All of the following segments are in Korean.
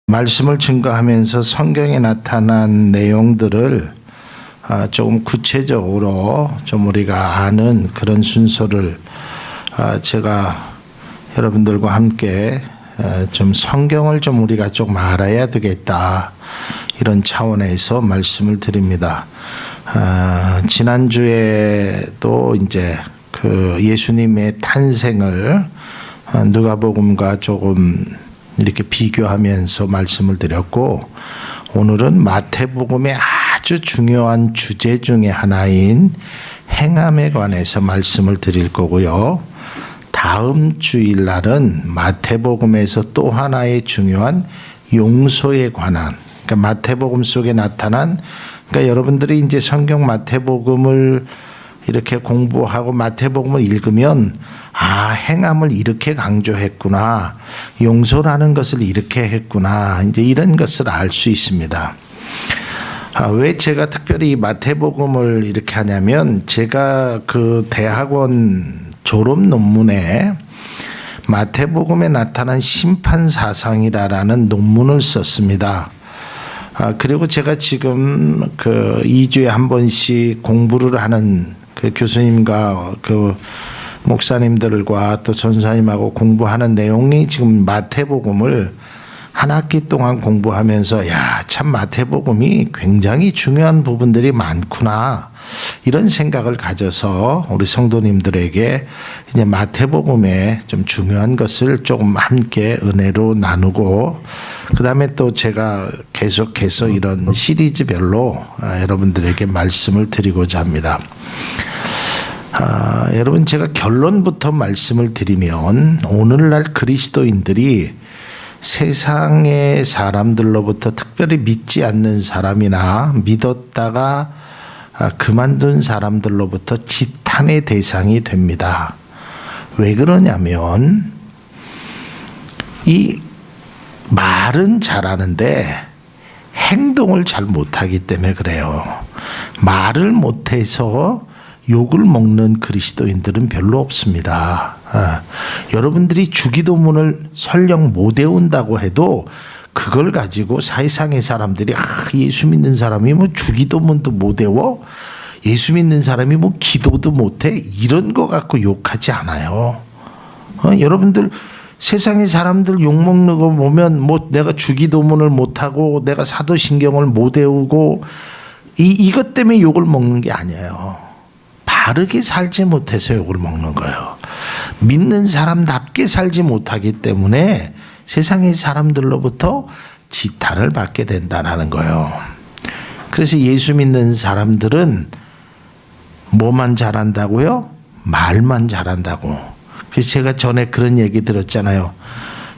말씀을 증거하면서 성경에 나타난 내용들을 조금 구체적으로 좀 우리가 아는 그런 순서를 제가 여러분들과 함께 좀 성경을 좀 우리가 좀 알아야 되겠다, 이런 차원에서 말씀을 드립니다. 지난주에도 이제 그 예수님의 탄생을 누가복음과 조금 이렇게 비교하면서 말씀을 드렸고, 오늘은 마태복음의 아주 중요한 주제 중에 하나인 행함에 관해서 말씀을 드릴 거고요. 다음 주일날은 마태복음에서 또 하나의 중요한 용서에 관한, 그러니까 마태복음 속에 나타난, 그러니까 여러분들이 이제 성경 마태복음을 이렇게 공부하고 마태복음을 읽으면 행함을 이렇게 강조했구나, 용서라는 것을 이렇게 했구나, 이제 이런 것을 알 수 있습니다. 왜 제가 특별히 마태복음을 이렇게 하냐면, 제가 그 대학원 졸업 논문에 마태복음에 나타난 심판사상이라는 논문을 썼습니다. 그리고 제가 지금 그 2주에 한 번씩 공부를 하는 그 교수님과 그 목사님들과 또 전사님하고 공부하는 내용이 지금 마태복음을 한 학기 동안 공부하면서 참 마태복음이 굉장히 중요한 부분들이 많구나, 이런 생각을 가져서 우리 성도님들에게 이제 마태복음의 좀 중요한 것을 조금 함께 은혜로 나누고, 그 다음에 또 제가 계속해서 이런 시리즈별로 여러분들에게 말씀을 드리고자 합니다. 여러분, 제가 결론부터 말씀을 드리면, 오늘날 그리스도인들이 세상의 사람들로부터 특별히 믿지 않는 사람이나 믿었다가 그만둔 사람들로부터 지탄의 대상이 됩니다. 왜 그러냐면, 이 말은 잘하는데 행동을 잘 못하기 때문에 그래요. 말을 못해서 욕을 먹는 그리스도인들은 별로 없습니다. 여러분들이 주기도문을 설령 못 외운다고 해도 그걸 가지고 세상의 사람들이 예수 믿는 사람이 뭐 주기도문도 못 외워? 예수 믿는 사람이 뭐 기도도 못해? 이런 거 갖고 욕하지 않아요. 여러분들 세상의 사람들 욕먹는 거 보면, 뭐 내가 주기도문을 못하고 내가 사도신경을 못 외우고 이것 때문에 욕을 먹는 게 아니에요. 바르게 살지 못해서 욕을 먹는 거예요. 믿는 사람답게 살지 못하기 때문에 세상의 사람들로부터 지탄을 받게 된다는 거예요. 그래서 예수 믿는 사람들은 뭐만 잘한다고요? 말만 잘한다고. 그래서 제가 전에 그런 얘기 들었잖아요.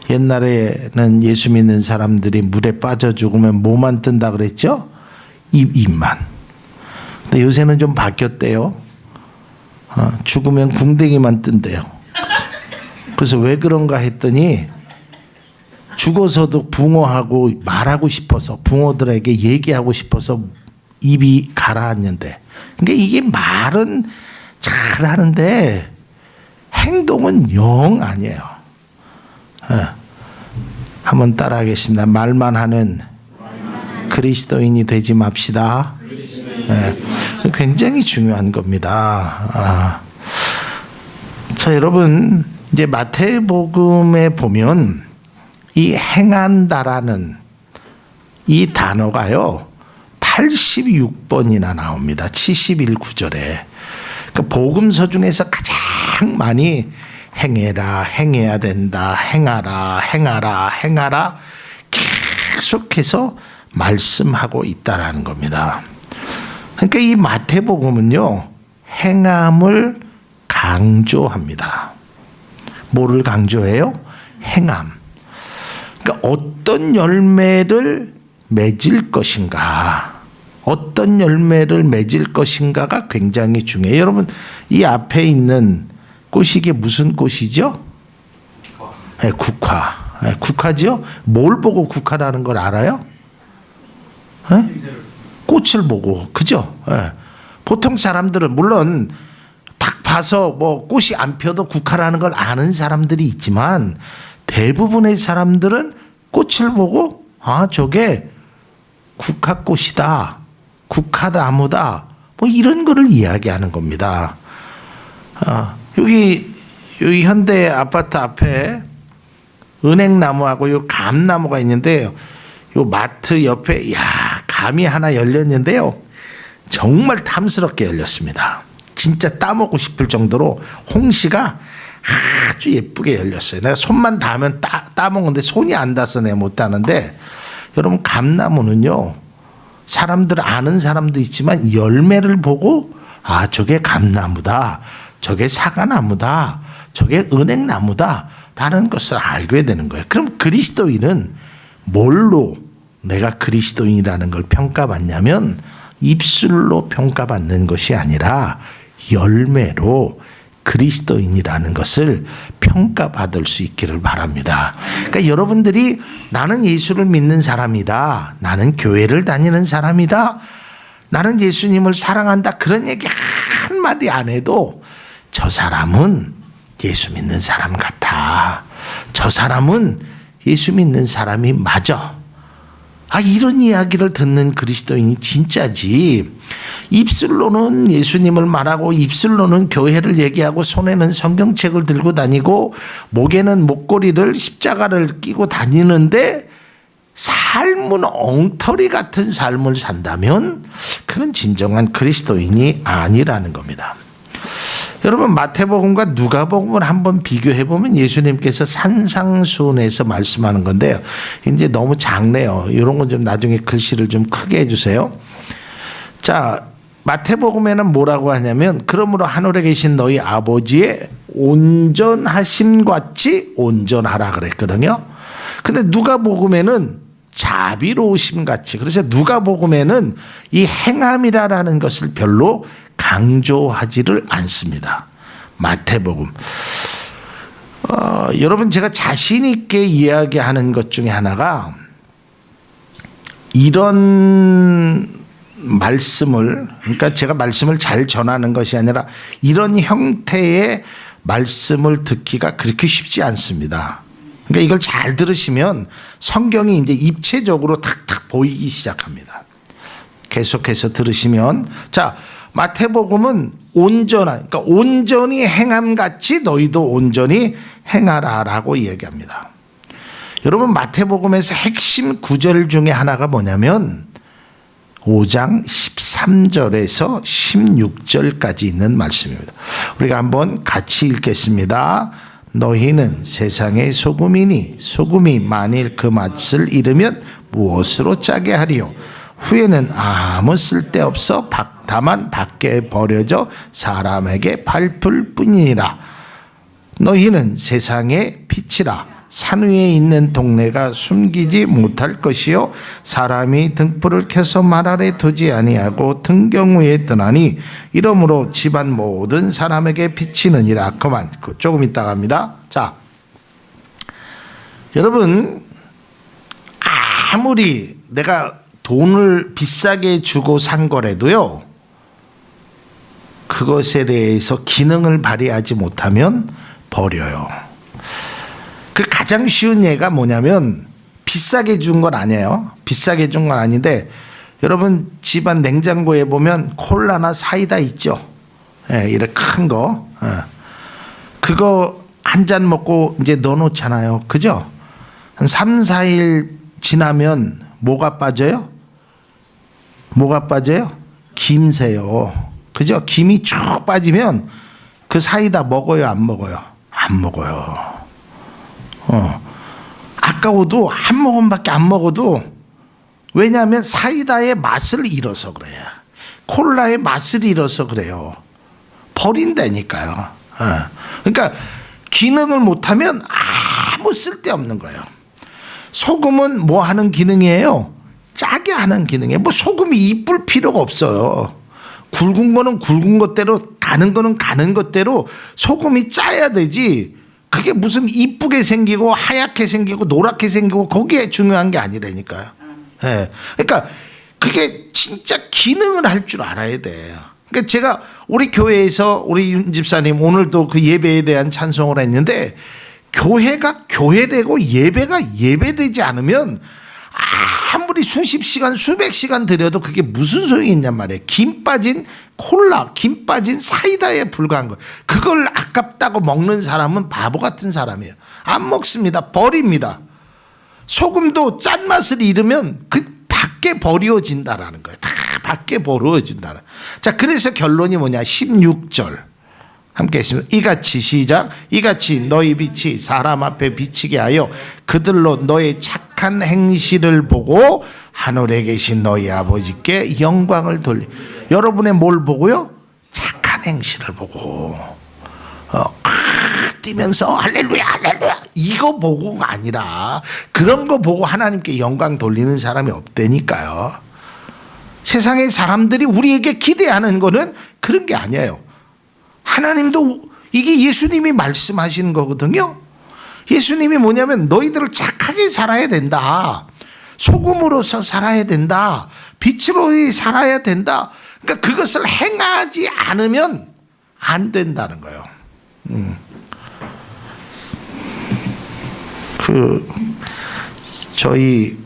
옛날에는 예수 믿는 사람들이 물에 빠져 죽으면 뭐만 뜬다 그랬죠? 입만. 근데 요새는 좀 바뀌었대요. 죽으면 궁뎅이만 뜬대요. 그래서 왜 그런가 했더니, 죽어서도 붕어하고 말하고 싶어서, 붕어들에게 얘기하고 싶어서 입이 가라앉는데, 그러니까 이게 말은 잘하는데 행동은 영 아니에요. 한번 따라하겠습니다. 말만 하는 그리스도인이 되지 맙시다. 굉장히 중요한 겁니다. 자, 여러분, 이제 마태복음에 보면 이 행한다라는 이 단어가요 86번이나 나옵니다. 71구절에. 그러니까 복음서 중에서 가장 많이 행해라, 행해야 된다, 행하라, 행하라, 행하라 계속해서 말씀하고 있다라는 겁니다. 그러니까 이 마태복음은요, 행함을 강조합니다. 뭐를 강조해요? 행함. 그러니까 어떤 열매를 맺을 것인가, 어떤 열매를 맺을 것인가가 굉장히 중요해요. 여러분, 이 앞에 있는 꽃이 이게 무슨 꽃이죠? 국화. 국화죠? 뭘 보고 국화라는 걸 알아요? 꽃을 보고, 그죠? 보통 사람들은 물론 딱 봐서 뭐 꽃이 안 펴도 국화라는 걸 아는 사람들이 있지만, 대부분의 사람들은 꽃을 보고 아, 저게 국화꽃이다, 국화나무다, 뭐 이런 거를 이야기하는 겁니다. 여기 현대 아파트 앞에 은행나무하고 요 감나무가 있는데요. 요 마트 옆에 감이 하나 열렸는데요. 정말 탐스럽게 열렸습니다. 진짜 따먹고 싶을 정도로 홍시가 아주 예쁘게 열렸어요. 내가 손만 닿으면 따먹는데 손이 안 닿아서 내가 못 따는데, 여러분 감나무는요, 사람들 아는 사람도 있지만 열매를 보고 아, 저게 감나무다, 저게 사과나무다, 저게 은행나무다 라는 것을 알게 되는 거예요. 그럼 그리스도인은 뭘로 내가 그리스도인이라는 걸 평가받냐면, 입술로 평가받는 것이 아니라 열매로 그리스도인이라는 것을 평가받을 수 있기를 바랍니다. 그러니까 여러분들이 나는 예수를 믿는 사람이다, 나는 교회를 다니는 사람이다, 나는 예수님을 사랑한다, 그런 얘기 한마디 안 해도 저 사람은 예수 믿는 사람 같아, 저 사람은 예수 믿는 사람이 맞아, 이런 이야기를 듣는 그리스도인이 진짜지. 입술로는 예수님을 말하고 입술로는 교회를 얘기하고 손에는 성경책을 들고 다니고 목에는 목걸이를 십자가를 끼고 다니는데 삶은 엉터리 같은 삶을 산다면 그건 진정한 그리스도인이 아니라는 겁니다. 여러분, 마태복음과 누가복음을 한번 비교해 보면 예수님께서 산상수훈에서 말씀하는 건데요. 이제 너무 작네요. 이런 건 좀 나중에 글씨를 좀 크게 해주세요. 자, 마태복음에는 뭐라고 하냐면, 그러므로 하늘에 계신 너희 아버지의 온전하심 같이 온전하라 그랬거든요. 근데 누가복음에는 자비로우심 같이, 그래서 누가복음에는 이 행함이라는 것을 별로 강조하지를 않습니다. 마태복음. 여러분, 제가 자신 있게 이야기하는 것 중에 하나가, 이런 말씀을, 그러니까 제가 말씀을 잘 전하는 것이 아니라 이런 형태의 말씀을 듣기가 그렇게 쉽지 않습니다. 그러니까 이걸 잘 들으시면 성경이 이제 입체적으로 탁탁 보이기 시작합니다. 계속해서 들으시면, 자, 마태복음은 온전한, 그러니까 온전히 행함같이 너희도 온전히 행하라라고 이야기합니다. 여러분, 마태복음에서 핵심 구절 중에 하나가 뭐냐면 5장 13절에서 16절까지 있는 말씀입니다. 우리가 한번 같이 읽겠습니다. 너희는 세상의 소금이니 소금이 만일 그 맛을 잃으면 무엇으로 짜게 하리요? 후에는 아무 쓸데없어 다만 밖에 버려져 사람에게 밟힐 뿐이니라. 너희는 세상의 빛이라. 산 위에 있는 동네가 숨기지 못할 것이요, 사람이 등불을 켜서 말 아래 두지 아니하고 등경 위에 뜨나니 이러므로 집안 모든 사람에게 비치느니라. 그만, 조금 이따가 합니다. 자, 여러분, 아무리 내가 돈을 비싸게 주고 산 거라도요, 그것에 대해서 기능을 발휘하지 못하면 버려요. 그 가장 쉬운 예가 뭐냐면, 비싸게 준 건 아니에요. 비싸게 준 건 아닌데, 여러분 집안 냉장고에 보면 콜라나 사이다 있죠. 이렇게 큰 거. 그거 한 잔 먹고 이제 넣어놓잖아요. 그죠? 한 3, 4일 지나면 뭐가 빠져요? 뭐가 빠져요? 김새요. 그죠? 김이 쭉 빠지면 그 사이다 먹어요, 안 먹어요? 안 먹어요. 아까워도 한 모금밖에 안 먹어도, 왜냐하면 사이다의 맛을 잃어서 그래요. 콜라의 맛을 잃어서 그래요. 버린다니까요. 그러니까 기능을 못하면 아무 쓸데없는 거예요. 소금은 뭐 하는 기능이에요? 짜게 하는 기능이에요. 뭐 소금이 이쁠 필요가 없어요. 굵은 거는 굵은 것대로, 가는 거는 가는 것대로 소금이 짜야 되지, 그게 무슨 이쁘게 생기고 하얗게 생기고 노랗게 생기고 거기에 중요한 게 아니라니까요. 그러니까 그게 진짜 기능을 할 줄 알아야 돼요. 그러니까 제가 우리 교회에서 우리 윤 집사님 오늘도 그 예배에 대한 찬송을 했는데, 교회가 교회되고 예배가 예배되지 않으면 아무리 수십 시간 수백 시간 들여도 그게 무슨 소용이 있냔 말이에요. 김 빠진 콜라, 김 빠진 사이다에 불과한 거. 그걸 아깝다고 먹는 사람은 바보 같은 사람이에요. 안 먹습니다. 버립니다. 소금도 짠맛을 잃으면 그 밖에 버려진다라는 거예요. 다 밖에 버려진다는. 자, 그래서 결론이 뭐냐? 16절 함께 했습니다. 이같이 시작. 이같이 너희 빛이 사람 앞에 비치게 하여 그들로 너의 착한 행실을 보고 하늘에 계신 너희 아버지께 영광을 돌리. 여러분의 뭘 보고요? 착한 행실을 보고 뛰면서 할렐루야 할렐루야 이거 보고가 아니라 그런 거 보고 하나님께 영광 돌리는 사람이 없다니까요. 세상의 사람들이 우리에게 기대하는 거는 그런 게 아니에요. 하나님도 이게 예수님이 말씀하시는 거거든요. 예수님이 뭐냐면 너희들을 착하게 살아야 된다. 소금으로서 살아야 된다. 빛으로 살아야 된다. 그러니까 그것을 행하지 않으면 안 된다는 거예요. 저희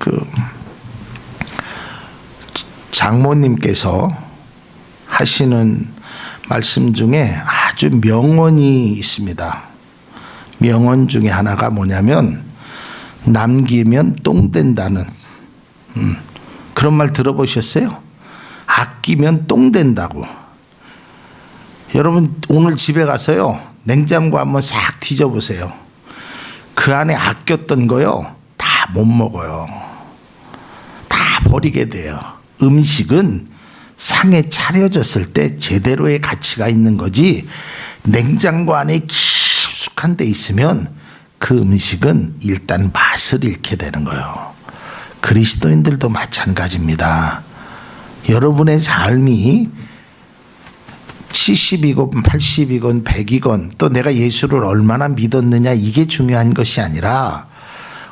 장모님께서 하시는 말씀 중에 아주 명언이 있습니다. 명언 중에 하나가 뭐냐면 남기면 똥 된다는 그런 말 들어보셨어요? 아끼면 똥 된다고. 여러분 오늘 집에 가서요 냉장고 한번 싹 뒤져보세요. 그 안에 아꼈던 거요 다 못 먹어요. 다 버리게 돼요. 음식은 상에 차려졌을 때 제대로의 가치가 있는 거지 냉장고 안에 깊숙한 데 있으면 그 음식은 일단 맛을 잃게 되는 거예요. 그리스도인들도 마찬가지입니다. 여러분의 삶이 70이건 80이건 100이건 또 내가 예수를 얼마나 믿었느냐 이게 중요한 것이 아니라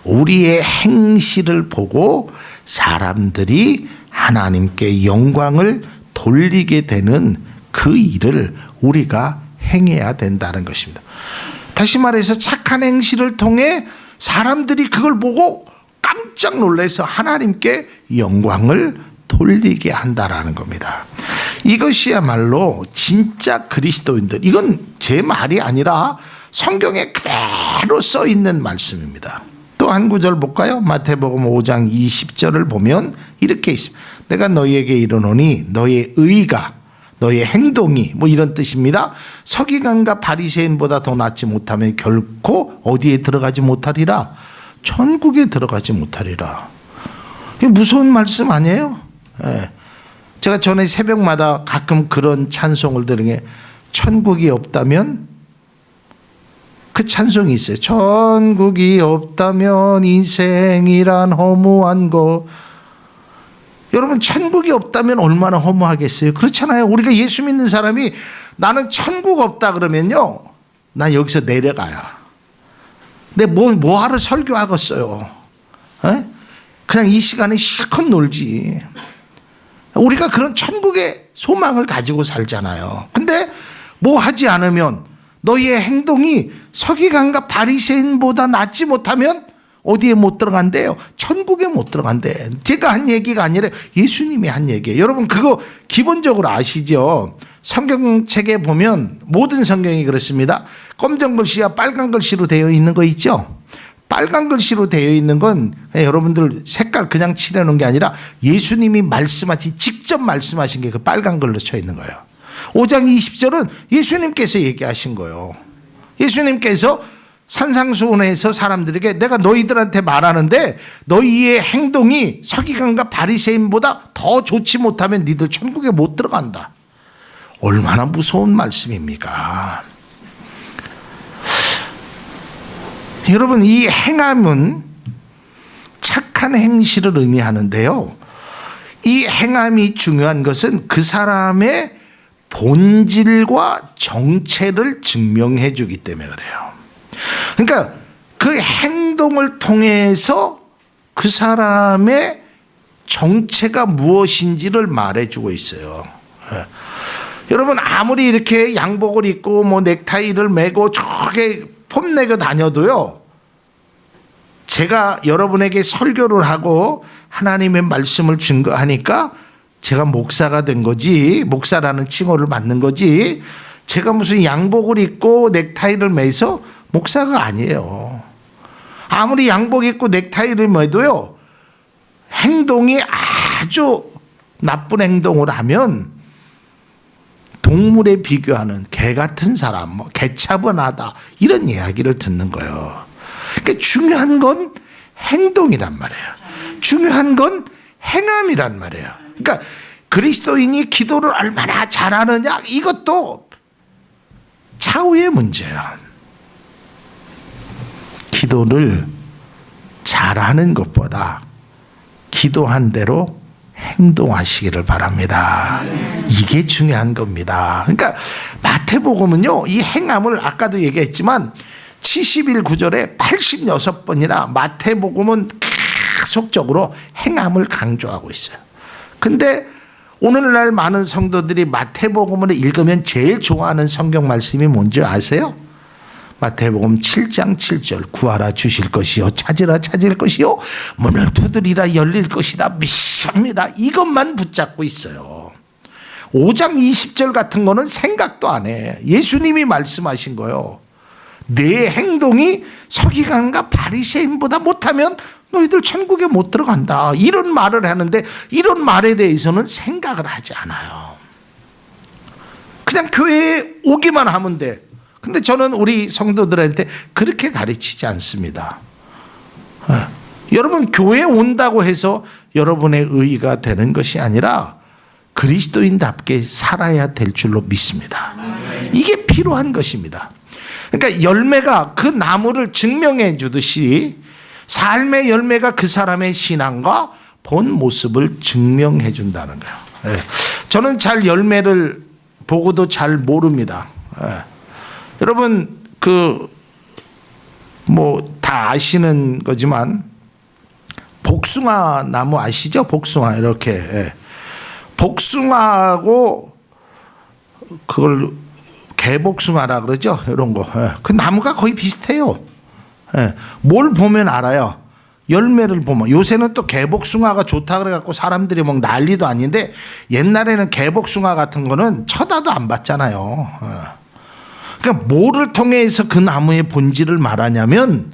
우리의 행실을 보고 사람들이 하나님께 영광을 돌리게 되는 그 일을 우리가 행해야 된다는 것입니다. 다시 말해서 착한 행실을 통해 사람들이 그걸 보고 깜짝 놀라서 하나님께 영광을 돌리게 한다라는 겁니다. 이것이야말로 진짜 그리스도인들, 이건 제 말이 아니라 성경에 그대로 써 있는 말씀입니다. 또 한 구절 볼까요? 마태복음 5장 20절을 보면 이렇게 있습니다. 내가 너희에게 이르노니 너의 의가 너의 행동이 뭐 이런 뜻입니다. 서기관과 바리새인보다 더 낫지 못하면 결코 어디에 들어가지 못하리라. 천국에 들어가지 못하리라. 이거 무서운 말씀 아니에요? 예. 제가 전에 새벽마다 가끔 그런 찬송을 들은 게 천국이 없다면 그 찬송이 있어요. 천국이 없다면 인생이란 허무한 거. 여러분 천국이 없다면 얼마나 허무하겠어요. 그렇잖아요. 우리가 예수 믿는 사람이 나는 천국 없다 그러면요 나 여기서 내려가요. 근데 뭐 하러 설교하겠어요. 에? 그냥 이 시간에 실컷 놀지. 우리가 그런 천국의 소망을 가지고 살잖아요. 근데 뭐 하지 않으면 너희의 행동이 서기관과 바리새인보다 낫지 못하면 어디에 못 들어간대요? 천국에 못 들어간대. 제가 한 얘기가 아니라 예수님이 한 얘기예요. 여러분 그거 기본적으로 아시죠? 성경책에 보면 모든 성경이 그렇습니다. 검정 글씨와 빨간 글씨로 되어 있는 거 있죠? 빨간 글씨로 되어 있는 건 여러분들 색깔 그냥 칠해놓은 게 아니라 예수님이 말씀하신 직접 말씀하신 게 그 빨간 글로 쳐 있는 거예요. 5장 20절은 예수님께서 얘기하신 거예요. 예수님께서 산상수훈에서 사람들에게 내가 너희들한테 말하는데 너희의 행동이 서기관과 바리새인보다 더 좋지 못하면 니들 천국에 못 들어간다. 얼마나 무서운 말씀입니까? 여러분 이 행함은 착한 행실을 의미하는데요. 이 행함이 중요한 것은 그 사람의 본질과 정체를 증명해 주기 때문에 그래요. 그러니까 그 행동을 통해서 그 사람의 정체가 무엇인지를 말해주고 있어요. 여러분 아무리 이렇게 양복을 입고 뭐 넥타이를 매고 저게 폼내고 다녀도요 제가 여러분에게 설교를 하고 하나님의 말씀을 증거하니까 제가 목사가 된 거지, 목사라는 칭호를 받는 거지, 제가 무슨 양복을 입고 넥타이를 매서 목사가 아니에요. 아무리 양복 입고 넥타이를 매도요, 행동이 아주 나쁜 행동을 하면 동물에 비교하는 개 같은 사람, 뭐 개차분하다, 이런 이야기를 듣는 거예요. 그러니까 중요한 건 행동이란 말이에요. 중요한 건 행함이란 말이에요. 그러니까 그리스도인이 기도를 얼마나 잘하느냐, 이것도 차후의 문제야. 기도를 잘하는 것보다 기도한 대로 행동하시기를 바랍니다. 이게 중요한 겁니다. 그러니까 마태복음은요, 이 행함을 아까도 얘기했지만 70일 구절에 86번이나 마태복음은 계속적으로 행함을 강조하고 있어요. 근데 오늘날 많은 성도들이 마태복음을 읽으면 제일 좋아하는 성경 말씀이 뭔지 아세요? 마태복음 7장 7절, 구하라 주실 것이요, 찾으라 찾을 것이요, 문을 두드리라 열릴 것이다, 믿습니다. 이것만 붙잡고 있어요. 5장 20절 같은 거는 생각도 안 해. 예수님이 말씀하신 거예요. 내 행동이 서기관과 바리새인보다 못하면 너희들 천국에 못 들어간다, 이런 말을 하는데, 이런 말에 대해서는 생각을 하지 않아요. 그냥 교회에 오기만 하면 돼. 근데 저는 우리 성도들한테 그렇게 가르치지 않습니다. 여러분, 교회에 온다고 해서 여러분의 의의가 되는 것이 아니라 그리스도인답게 살아야 될 줄로 믿습니다. 이게 필요한 것입니다. 그러니까 열매가 그 나무를 증명해 주듯이 삶의 열매가 그 사람의 신앙과 본 모습을 증명해 준다는 거예요. 저는 잘 열매를 보고도 잘 모릅니다. 여러분, 다 아시는 거지만 복숭아 나무 아시죠? 복숭아, 이렇게 복숭아하고 그걸 개복숭아라 그러죠? 이런 거. 그 나무가 거의 비슷해요. 뭘 보면 알아요? 열매를 보면. 요새는 또 개복숭아가 좋다 그래갖고 사람들이 막 난리도 아닌데, 옛날에는 개복숭아 같은 거는 쳐다도 안 봤잖아요. 그러니까 뭐를 통해서 그 나무의 본질을 말하냐면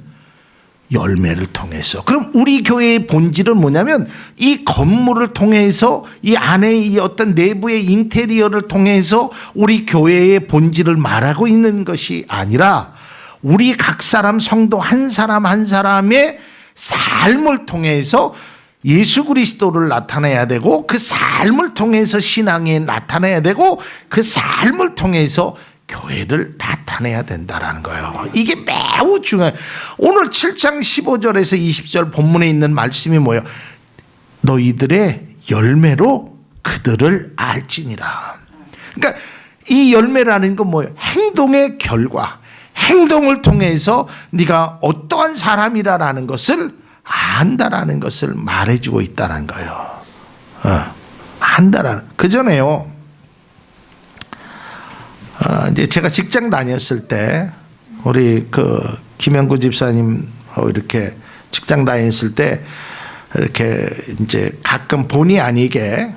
열매를 통해서. 그럼 우리 교회의 본질은 뭐냐면 이 건물을 통해서, 이 안에 이 어떤 내부의 인테리어를 통해서 우리 교회의 본질을 말하고 있는 것이 아니라 우리 각 사람 성도 한 사람 한 사람의 삶을 통해서 예수 그리스도를 나타내야 되고, 그 삶을 통해서 신앙에 나타내야 되고, 그 삶을 통해서 교회를 나타내야 된다라는 거예요. 이게 매우 중요해요. 오늘 7장 15절에서 20절 본문에 있는 말씀이 뭐예요? 너희들의 열매로 그들을 알지니라. 그러니까 이 열매라는 건 뭐예요? 행동의 결과. 행동을 통해서 네가 어떠한 사람이라는 것을 안다라는 것을 말해주고 있다는 거예요. 안다라는. 그 전에요, 이제 제가 직장 다녔을 때 우리 김영구 집사님 이렇게 직장 다녔을 때 이렇게 이제 가끔 본의 아니게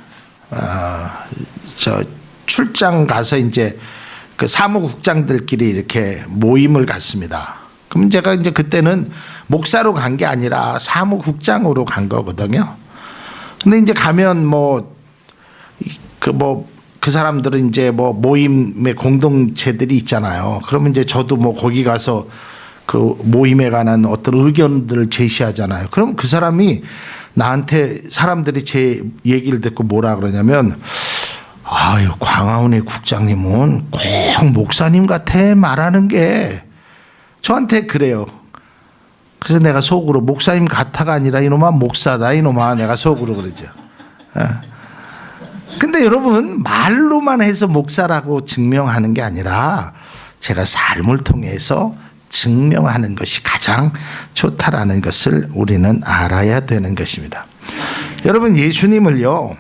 저 출장 가서 이제 그 사무국장들끼리 이렇게 모임을 갖습니다. 그럼 제가 이제 그때는 목사로 간 게 아니라 사무국장으로 간 거거든요. 근데 이제 가면 그 사람들은 이제 모임의 공동체들이 있잖아요. 그러면 이제 저도 거기 가서 그 모임에 관한 어떤 의견들을 제시하잖아요. 그럼 그 사람이 나한테, 사람들이 제 얘기를 듣고 뭐라 그러냐면, 아유, 광화문의 국장님은 꼭 목사님 같아 말하는 게, 저한테 그래요. 그래서 내가 속으로 목사님 같아가 아니라 이놈아 목사다, 이놈아, 내가 속으로 그러죠. 근데 여러분, 말로만 해서 목사라고 증명하는 게 아니라 제가 삶을 통해서 증명하는 것이 가장 좋다라는 것을 우리는 알아야 되는 것입니다. 여러분, 예수님을요,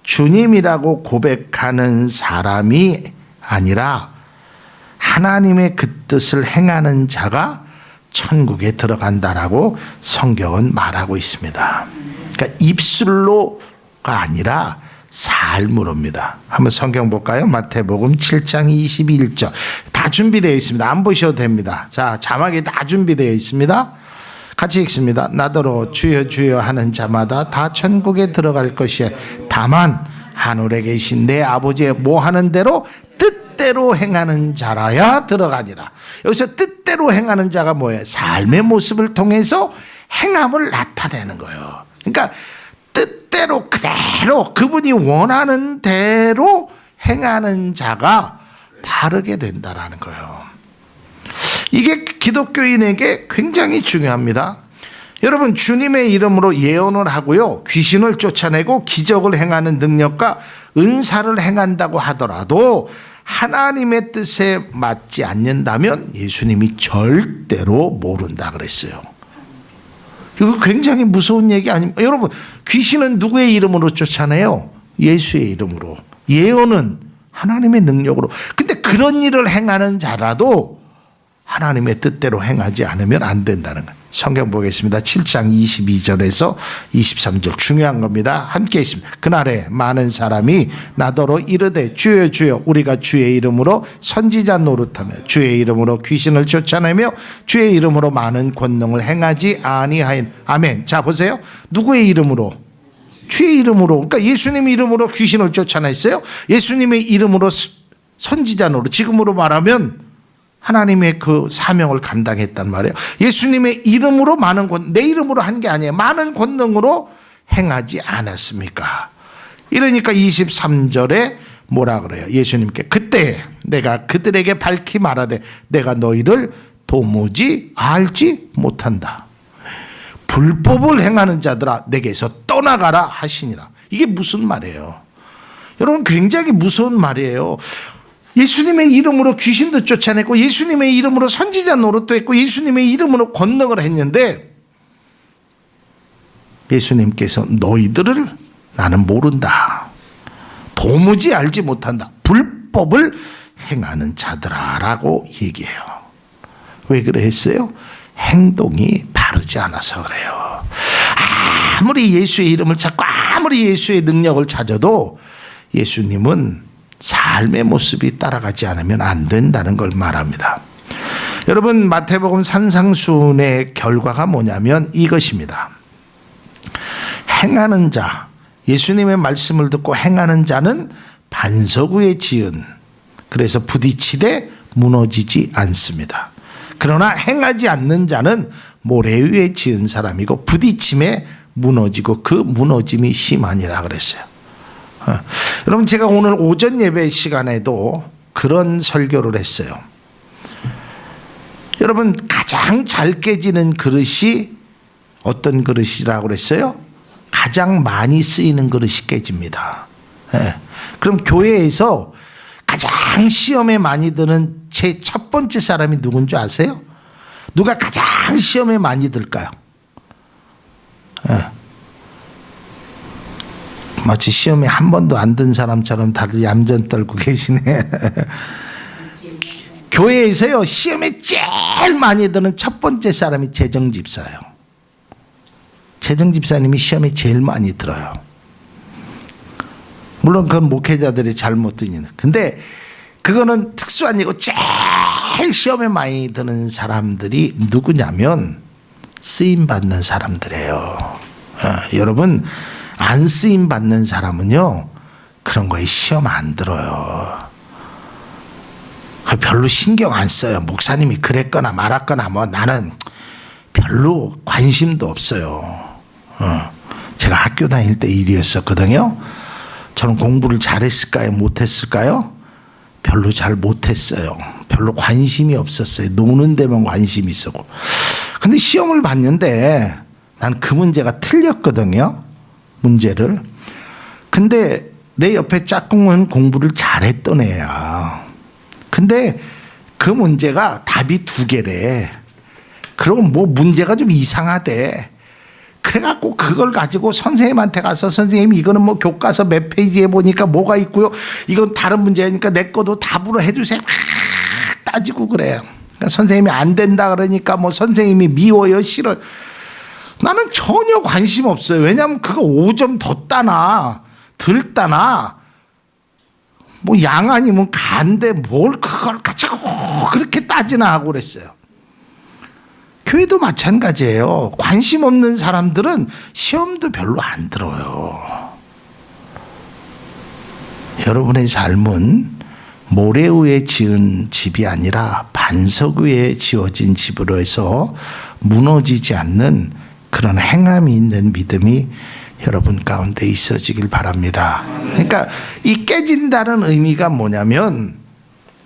주님이라고 고백하는 사람이 아니라 하나님의 그 뜻을 행하는 자가 천국에 들어간다라고 성경은 말하고 있습니다. 그러니까 입술로가 아니라 삶으로입니다. 한번 성경 볼까요? 마태복음 7장 21절. 다 준비되어 있습니다. 안 보셔도 됩니다. 자, 자막이 다 준비되어 있습니다. 같이 읽습니다. 나더러 주여 주여 하는 자마다 다 천국에 들어갈 것이야. 다만 하늘에 계신 내 아버지의 뭐 하는 대로 뜻대로 행하는 자라야 들어가니라. 여기서 뜻대로 행하는 자가 뭐예요? 삶의 모습을 통해서 행함을 나타내는 거예요. 그러니까 뜻대로 그대로 그분이 원하는 대로 행하는 자가 바르게 된다라는 거예요. 이게 기독교인에게 굉장히 중요합니다. 여러분, 주님의 이름으로 예언을 하고요, 귀신을 쫓아내고 기적을 행하는 능력과 은사를 행한다고 하더라도 하나님의 뜻에 맞지 않는다면 예수님이 절대로 모른다 그랬어요. 이거 굉장히 무서운 얘기 아닙니까? 여러분, 귀신은 누구의 이름으로 쫓아내요? 예수의 이름으로. 예언은 하나님의 능력으로. 근데 그런 일을 행하는 자라도 하나님의 뜻대로 행하지 않으면 안 된다는 거예요. 성경 보겠습니다. 7장 22절에서 23절 중요한 겁니다. 함께 있습니다. 그날에 많은 사람이 나더러 이르되 주여 주여 우리가 주의 이름으로 선지자 노릇하며 주의 이름으로 귀신을 쫓아내며 주의 이름으로 많은 권능을 행하지 아니하인. 아멘. 자, 보세요. 누구의 이름으로? 주의 이름으로. 그러니까 예수님 이름으로 귀신을 쫓아냈어요. 예수님의 이름으로 선지자 노릇. 지금으로 말하면 하나님의 그 사명을 감당했단 말이에요. 예수님의 이름으로 많은 내 이름으로 한 게 아니에요. 많은 권능으로 행하지 않았습니까? 이러니까 23절에 뭐라 그래요? 예수님께 그때 내가 그들에게 밝히 말하되 내가 너희를 도무지 알지 못한다. 불법을 행하는 자들아 내게서 떠나가라 하시니라. 이게 무슨 말이에요? 여러분, 굉장히 무서운 말이에요. 예수님의 이름으로 귀신도 쫓아냈고 예수님의 이름으로 선지자 노릇도 했고 예수님의 이름으로 권능을 했는데 예수님께서 너희들을 나는 모른다. 도무지 알지 못한다. 불법을 행하는 자들아 라고 얘기해요. 왜 그래 했어요? 행동이 바르지 않아서 그래요. 아무리 예수의 이름을 찾고 아무리 예수의 능력을 찾아도 예수님은 삶의 모습이 따라가지 않으면 안 된다는 걸 말합니다. 여러분, 마태복음 산상수훈의 결과가 뭐냐면 이것입니다. 행하는 자, 예수님의 말씀을 듣고 행하는 자는 반석 위에 지은, 그래서 부딪히되 무너지지 않습니다. 그러나 행하지 않는 자는 모래 위에 지은 사람이고 부딪힘에 무너지고 그 무너짐이 심하니라 그랬어요. 여러분, 제가 오늘 오전 예배 시간에도 그런 설교를 했어요. 여러분, 가장 잘 깨지는 그릇이 어떤 그릇이라고 그랬어요? 가장 많이 쓰이는 그릇이 깨집니다. 그럼 교회에서 가장 시험에 많이 드는 제 첫 번째 사람이 누군지 아세요? 누가 가장 시험에 많이 들까요? 마치 시험에 한 번도 안 든 사람처럼 다들 얌전 떨고 계시네. 교회에서요, 시험에 제일 많이 드는 첫 번째 사람이 재정집사예요. 재정집사님이 시험에 제일 많이 들어요. 물론 그건 목회자들이 잘못 드는. 근데 그거는 특수한 이고 제일 시험에 많이 드는 사람들이 누구냐면 쓰임 받는 사람들이에요. 여러분, 안 쓰임 받는 사람은요 그런 거에 시험 안 들어요. 별로 신경 안 써요. 목사님이 그랬거나 말았거나 뭐 나는 별로 관심도 없어요. 제가 학교 다닐 때 일이었었거든요. 저는 공부를 잘했을까요? 못했을까요? 별로 잘 못했어요. 별로 관심이 없었어요. 노는 데만 관심이 있었고. 근데 시험을 봤는데 난 그 문제가 틀렸거든요. 문제를. 근데 내 옆에 짝꿍은 공부를 잘했던 애야. 근데 그 문제가 답이 2개래. 그러고 뭐 문제가 좀 이상하대. 그래갖고 그걸 가지고 선생님한테 가서 선생님 이거는 뭐 교과서 몇 페이지에 보니까 뭐가 있고요. 이건 다른 문제니까 내 것도 답으로 해주세요. 따지고 그래요. 그러니까 선생님이 안 된다 그러니까 뭐 선생님이 미워요, 싫어요. 나는 전혀 관심 없어요. 왜냐하면 그거 5점 더 따나 덜 따나 뭐 양 아니면 간데 뭘 그걸 가지고 그렇게 따지나 하고 그랬어요. 교회도 마찬가지예요. 관심 없는 사람들은 시험도 별로 안 들어요. 여러분의 삶은 모래 위에 지은 집이 아니라 반석 위에 지어진 집으로 해서 무너지지 않는 그런 행함이 있는 믿음이 여러분 가운데 있어지길 바랍니다. 그러니까 이 깨진다는 의미가 뭐냐면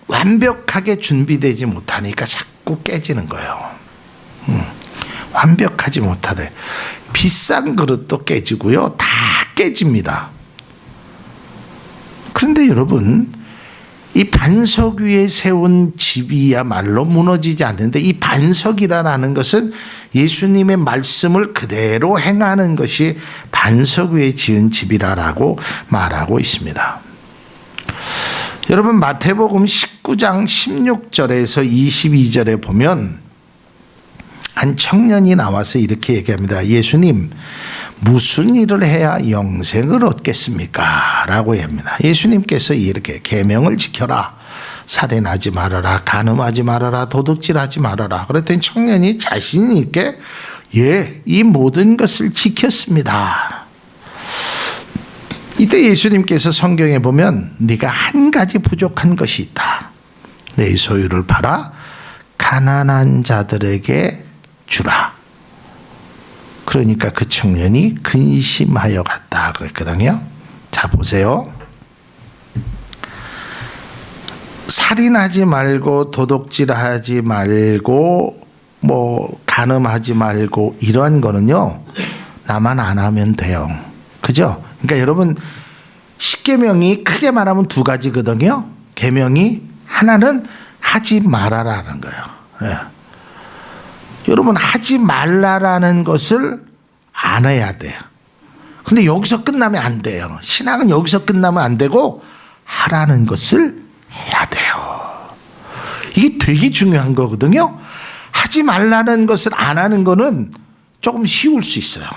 완벽하게 준비되지 못하니까 자꾸 깨지는 거예요. 완벽하지 못하대. 비싼 그릇도 깨지고요. 다 깨집니다. 그런데 여러분, 이 반석 위에 세운 집이야말로 무너지지 않는데 이 반석이라는 것은 예수님의 말씀을 그대로 행하는 것이 반석 위에 지은 집이라고 말하고 있습니다. 여러분, 마태복음 19장 16절에서 22절에 보면 한 청년이 나와서 이렇게 얘기합니다. 예수님, 무슨 일을 해야 영생을 얻겠습니까? 라고 합니다. 예수님께서 이렇게 계명을 지켜라. 살인하지 말아라. 간음하지 말아라. 도둑질하지 말아라. 그랬더니 청년이 자신 있게 이 모든 것을 지켰습니다. 이때 예수님께서 성경에 보면 네가 한 가지 부족한 것이 있다. 내 소유를 팔아 가난한 자들에게 주라. 그러니까 그 청년이 근심하여 갔다 그랬거든요. 자, 보세요. 살인하지 말고 도둑질하지 말고 뭐 간음하지 말고 이러한 거는요, 나만 안 하면 돼요. 그죠? 그러니까 여러분, 10계명이 크게 말하면 두 가지거든요. 계명이 하나는 하지 말아라는 거예요. 예. 여러분, 하지 말라라는 것을 안 해야 돼요. 근데 여기서 끝나면 안 돼요. 신앙은 여기서 끝나면 안 되고 하라는 것을 해야 돼요. 이게 되게 중요한 거거든요. 하지 말라는 것을 안 하는 거는 조금 쉬울 수 있어요.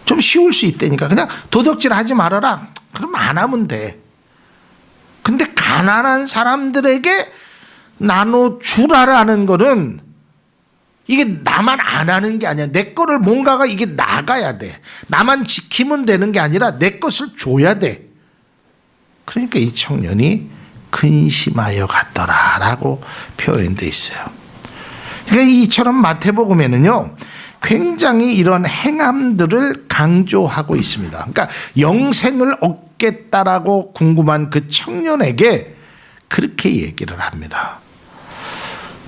좀 쉬울 수 있다니까. 그냥 도둑질 하지 말아라. 그럼 안 하면 돼. 근데 가난한 사람들에게 나눠주라라는 거는 이게 나만 안 하는 게 아니야. 내 거를 뭔가가 이게 나가야 돼. 나만 지키면 되는 게 아니라 내 것을 줘야 돼. 그러니까 이 청년이 근심하여 갔더라라고 표현되어 있어요. 그러니까 이처럼 마태복음에는요, 굉장히 이런 행함들을 강조하고 있습니다. 그러니까 영생을 얻겠다라고 궁금한 그 청년에게 그렇게 얘기를 합니다.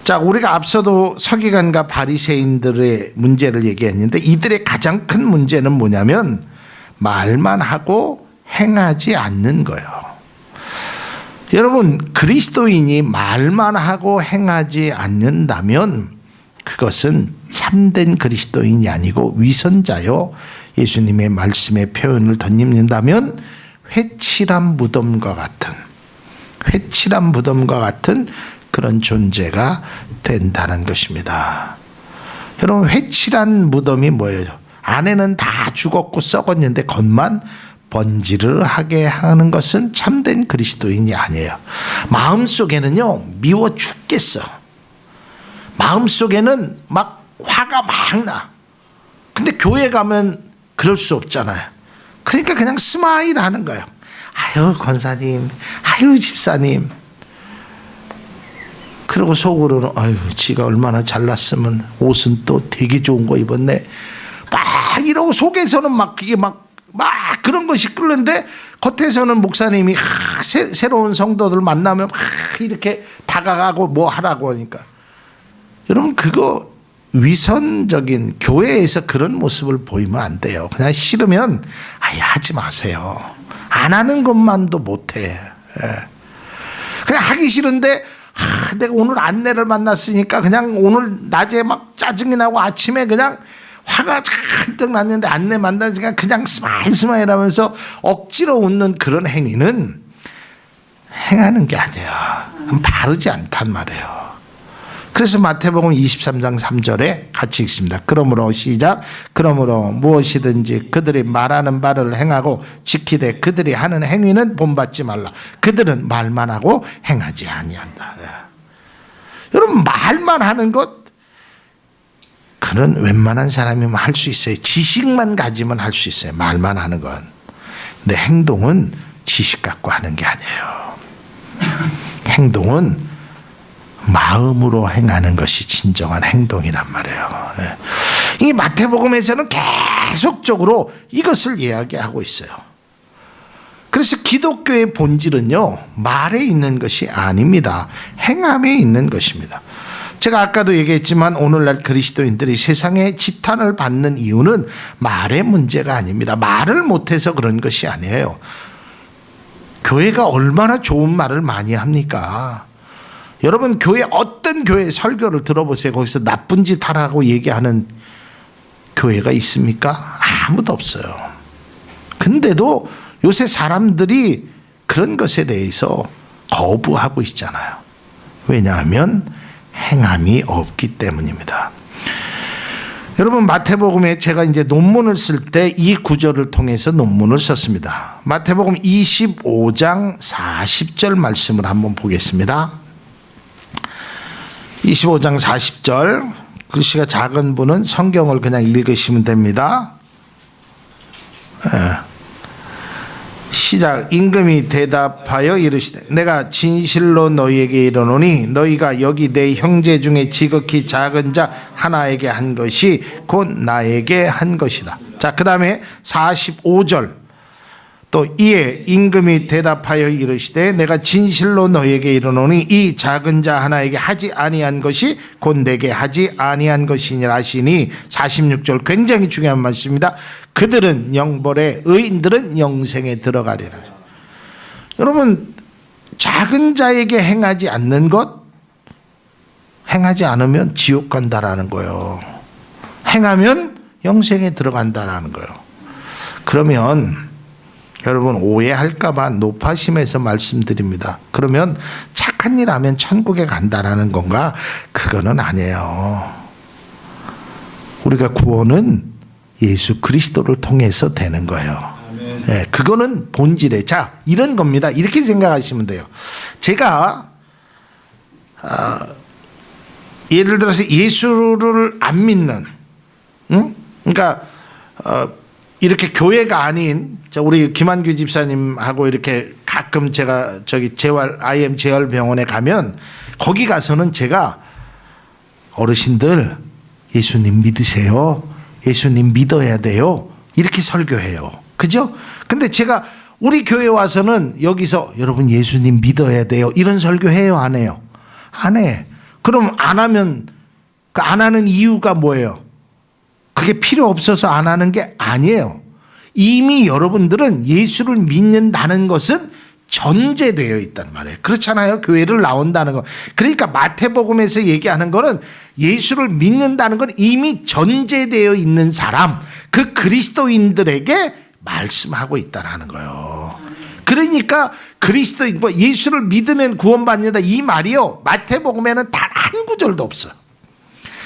자, 우리가 앞서도 서기관과 바리새인들의 문제를 얘기했는데 이들의 가장 큰 문제는 뭐냐면 말만 하고 행하지 않는 거예요. 여러분, 그리스도인이 말만 하고 행하지 않는다면 그것은 참된 그리스도인이 아니고 위선자요, 예수님의 말씀의 표현을 덧입는다면 회칠한 무덤과 같은 그런 존재가 된다는 것입니다. 여러분, 회칠한 무덤이 뭐예요? 안에는 다 죽었고 썩었는데 겉만 번지르르하게 하는 것은 참된 그리스도인이 아니에요. 마음속에는요, 미워 죽겠어. 마음속에는 막 화가 막 나. 근데 교회 가면 그럴 수 없잖아요. 그러니까 그냥 스마일 하는 거예요. 아유, 권사님, 아유, 집사님. 그리고 속으로는 아유, 지가 얼마나 잘났으면 옷은 또 되게 좋은 거 입었네. 막 이러고 속에서는 막 그게 막 그런 것이 끓는데 겉에서는 목사님이 새로운 성도들 만나면 막 이렇게 다가가고 뭐 하라고 하니까, 여러분, 그거 위선적인, 교회에서 그런 모습을 보이면 안 돼요. 그냥 싫으면 아예 하지 마세요. 안 하는 것만도 못해. 그냥 하기 싫은데 내가 오늘 안내를 만났으니까 그냥 오늘 낮에 막 짜증이 나고 아침에 그냥 화가 잔뜩 났는데 안내 만나니까 그냥 스마일 하면서 억지로 웃는 그런 행위는 행하는 게 아니에요. 바르지 않단 말이에요. 그래서 마태복음 23장 3절에 같이 읽습니다. 그러므로 시작. 그러므로 무엇이든지 그들이 말하는 바를 행하고 지키되 그들이 하는 행위는 본받지 말라. 그들은 말만 하고 행하지 아니한다. 여러분, 말만 하는 것, 그는 웬만한 사람이면 할 수 있어요. 지식만 가지면 할 수 있어요. 말만 하는 건. 근데 행동은 지식 갖고 하는 게 아니에요. 행동은 마음으로 행하는 것이 진정한 행동이란 말이에요. 이 마태복음에서는 계속적으로 이것을 이야기하고 있어요. 그래서 기독교의 본질은요, 말에 있는 것이 아닙니다. 행함에 있는 것입니다. 제가 아까도 얘기했지만 오늘날 그리스도인들이 세상에 지탄을 받는 이유는 말의 문제가 아닙니다. 말을 못해서 그런 것이 아니에요. 교회가 얼마나 좋은 말을 많이 합니까? 여러분, 어떤 교회 설교를 들어보세요. 거기서 나쁜 짓 하라고 얘기하는 교회가 있습니까? 아무도 없어요. 근데도 요새 사람들이 그런 것에 대해서 거부하고 있잖아요. 왜냐하면 행함이 없기 때문입니다. 여러분, 마태복음에 제가 이제 논문을 쓸 때 이 구절을 통해서 논문을 썼습니다. 마태복음 25장 40절 말씀을 한번 보겠습니다. 25장 40절, 글씨가 작은 분은 성경을 그냥 읽으시면 됩니다. 시작. 임금이 대답하여 이르시되 내가 진실로 너희에게 이르노니 너희가 여기 내 형제 중에 지극히 작은 자 하나에게 한 것이 곧 나에게 한 것이다. 자, 그 다음에 45절. 또 이에 임금이 대답하여 이르시되 내가 진실로 너희에게 이르노니 이 작은 자 하나에게 하지 아니한 것이 곧 내게 하지 아니한 것이니라 하시니 46절, 굉장히 중요한 말씀입니다. 그들은 영벌에 의인들은 영생에 들어가리라. 여러분, 작은 자에게 행하지 않는 것, 행하지 않으면 지옥 간다라는 거예요. 행하면 영생에 들어간다라는 거예요. 그러면 여러분, 오해할까봐 높아심에서 말씀드립니다. 그러면 착한 일 하면 천국에 간다라는 건가? 그거는 아니에요. 우리가 구원은 예수 그리스도를 통해서 되는 거예요. 네, 그거는 본질에. 자, 이런 겁니다. 이렇게 생각하시면 돼요. 제가 예를 들어서 예수를 안 믿는, 그러니까 이렇게 교회가 아닌 우리 김한규 집사님하고 이렇게 가끔 제가 저기 IM 재활병원에 가면 거기 가서는 제가 어르신들 예수님 믿으세요. 예수님 믿어야 돼요. 이렇게 설교해요. 그죠? 근데 제가 우리 교회 와서는 여기서 여러분 예수님 믿어야 돼요. 이런 설교해요? 안 해요? 안 해. 그럼 안 하면 안 하는 이유가 뭐예요? 그게 필요 없어서 안 하는 게 아니에요. 이미 여러분들은 예수를 믿는다는 것은 전제되어 있단 말이에요. 그렇잖아요. 교회를 나온다는 거. 그러니까 마태복음에서 얘기하는 거는 예수를 믿는다는 건 이미 전제되어 있는 사람, 그 그리스도인들에게 말씀하고 있다는 거예요. 그러니까 그리스도인, 예수를 믿으면 구원받는다 이 말이요, 마태복음에는 단 한 구절도 없어요.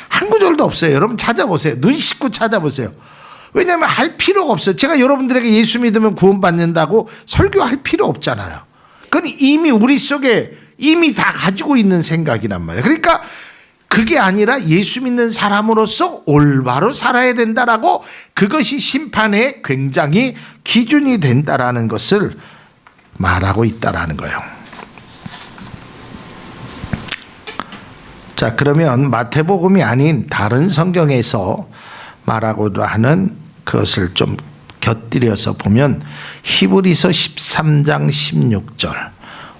한 구절도 없어요. 여러분 찾아보세요. 눈 씻고 찾아보세요. 왜냐하면 할 필요가 없어요. 제가 여러분들에게 예수 믿으면 구원받는다고 설교할 필요 없잖아요. 그건 이미 우리 속에 이미 다 가지고 있는 생각이란 말이에요. 그러니까 그게 아니라 예수 믿는 사람으로서 올바로 살아야 된다라고, 그것이 심판의 굉장히 기준이 된다라는 것을 말하고 있다라는 거예요. 자, 그러면 마태복음이 아닌 다른 성경에서 말하고도 하는 그것을 좀 곁들여서 보면 히브리서 13장 16절,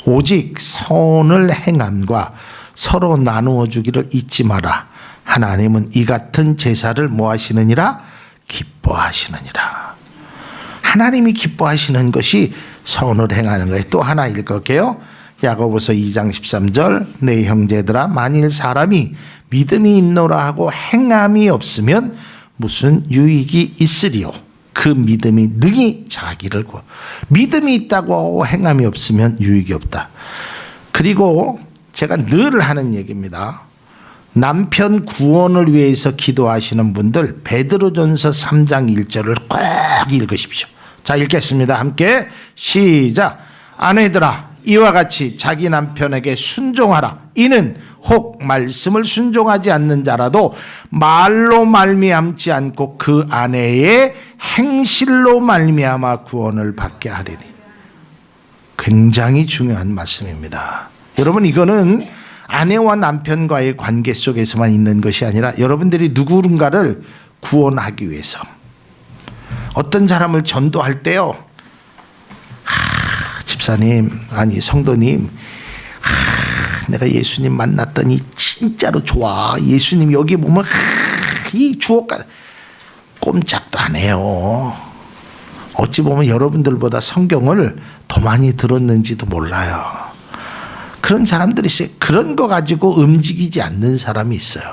오직 선을 행함과 서로 나누어 주기를 잊지 마라. 하나님은 이 같은 제사를 뭐 하시느니라? 기뻐하시느니라. 하나님이 기뻐하시는 것이 선을 행하는 거예요. 또 하나 읽을게요. 야고보서 2장 13절, 내 형제들아 만일 사람이 믿음이 있노라 하고 행함이 없으면 무슨 유익이 있으리요? 그 믿음이 능히 자기를 구원. 믿음이 있다고 행함이 없으면 유익이 없다. 그리고 제가 늘 하는 얘기입니다. 남편 구원을 위해서 기도하시는 분들 베드로전서 3장 1절을 꼭 읽으십시오. 자, 읽겠습니다. 함께 시작. 아내들아, 이와 같이 자기 남편에게 순종하라. 이는 혹 말씀을 순종하지 않는 자라도 말로 말미암지 않고 그 아내의 행실로 말미암아 구원을 받게 하리니. 굉장히 중요한 말씀입니다. 여러분, 이거는 아내와 남편과의 관계 속에서만 있는 것이 아니라 여러분들이 누군가를 구원하기 위해서 어떤 사람을 전도할 때요, 집사님, 아니 성도님, 내가 예수님 만났더니 진짜로 좋아. 예수님 여기 보면 이 주옥가 꼼짝도 안 해요. 어찌 보면 여러분들보다 성경을 더 많이 들었는지도 몰라요. 그런 사람들이 있어요. 그런 거 가지고 움직이지 않는 사람이 있어요.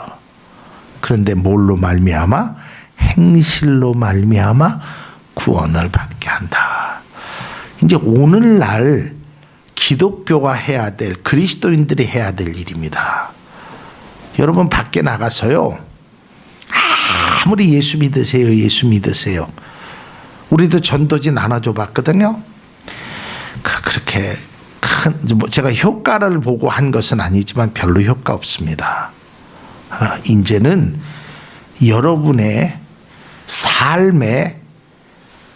그런데 뭘로 말미암아? 행실로 말미암아 구원을 받게 한다. 이제 오늘날 기독교가 해야 될, 그리스도인들이 해야 될 일입니다. 여러분 밖에 나가서요, 아무리 예수 믿으세요, 예수 믿으세요. 우리도 전도지 나눠줘 봤거든요. 그렇게 제가 효과를 보고 한 것은 아니지만 별로 효과 없습니다. 이제는 여러분의 삶의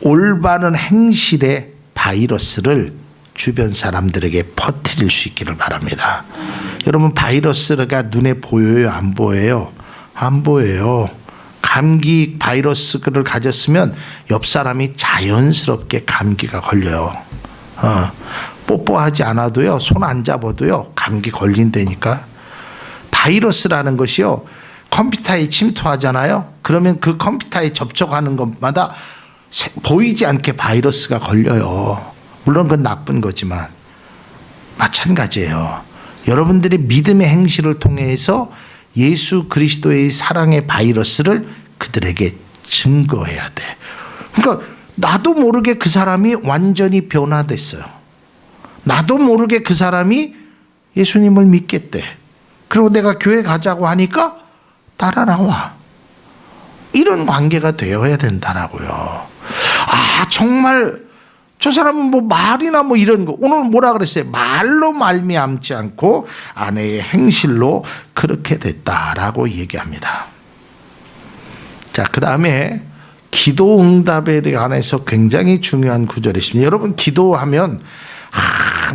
올바른 행실의 바이러스를 주변 사람들에게 퍼뜨릴 수 있기를 바랍니다. 여러분, 바이러스가 눈에 보여요, 안 보여요? 안 보여요. 감기 바이러스를 가졌으면 옆 사람이 자연스럽게 감기가 걸려요. 뽀뽀하지 않아도요, 손 안 잡아도요, 감기 걸린다니까. 바이러스라는 것이요, 컴퓨터에 침투하잖아요. 그러면 그 컴퓨터에 접촉하는 것마다 보이지 않게 바이러스가 걸려요. 물론 그건 나쁜 거지만 마찬가지예요. 여러분들이 믿음의 행실을 통해서 예수 그리스도의 사랑의 바이러스를 그들에게 증거해야 돼. 그러니까 나도 모르게 그 사람이 완전히 변화됐어요. 나도 모르게 그 사람이 예수님을 믿겠대. 그리고 내가 교회 가자고 하니까 따라 나와. 이런 관계가 되어야 된다라고요. 정말 저 사람은 뭐 말이나 뭐 이런 거, 오늘 뭐라 그랬어요? 말로 말미암지 않고 아내의 행실로 그렇게 됐다라고 얘기합니다. 자, 그 다음에 기도 응답에 관해서 굉장히 중요한 구절이 있습니다. 여러분, 기도하면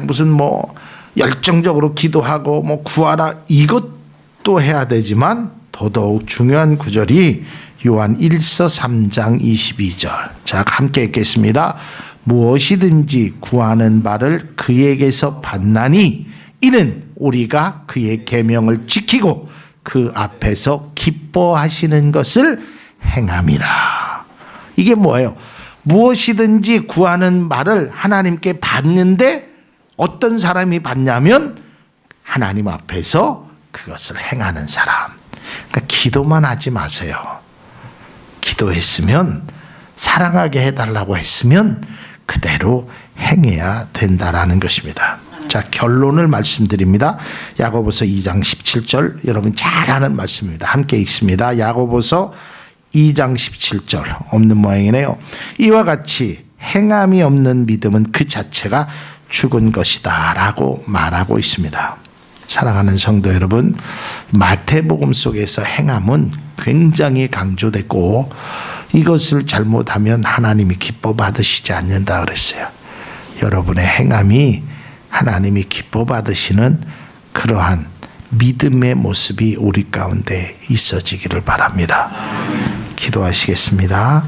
무슨 뭐 열정적으로 기도하고 뭐 구하라 이것도 해야 되지만 더더욱 중요한 구절이 요한 1서 3장 22절. 자, 함께 읽겠습니다. 무엇이든지 구하는 바를 그에게서 받나니 이는 우리가 그의 계명을 지키고 그 앞에서 기뻐하시는 것을 행함이라. 이게 뭐예요? 무엇이든지 구하는 말을 하나님께 받는데 어떤 사람이 받냐면 하나님 앞에서 그것을 행하는 사람. 그러니까 기도만 하지 마세요. 기도했으면, 사랑하게 해달라고 했으면 그대로 행해야 된다라는 것입니다. 자, 결론을 말씀드립니다. 야고보서 2장 17절, 여러분 잘 아는 말씀입니다. 함께 읽습니다. 야고보서 2장 17절, 없는 모양이네요. 이와 같이 행함이 없는 믿음은 그 자체가 죽은 것이다 라고 말하고 있습니다. 사랑하는 성도 여러분, 마태복음 속에서 행함은 굉장히 강조됐고 이것을 잘못하면 하나님이 기뻐 받으시지 않는다 그랬어요. 여러분의 행함이 하나님이 기뻐 받으시는 그러한 믿음의 모습이 우리 가운데 있어지기를 바랍니다. 기도하시겠습니다.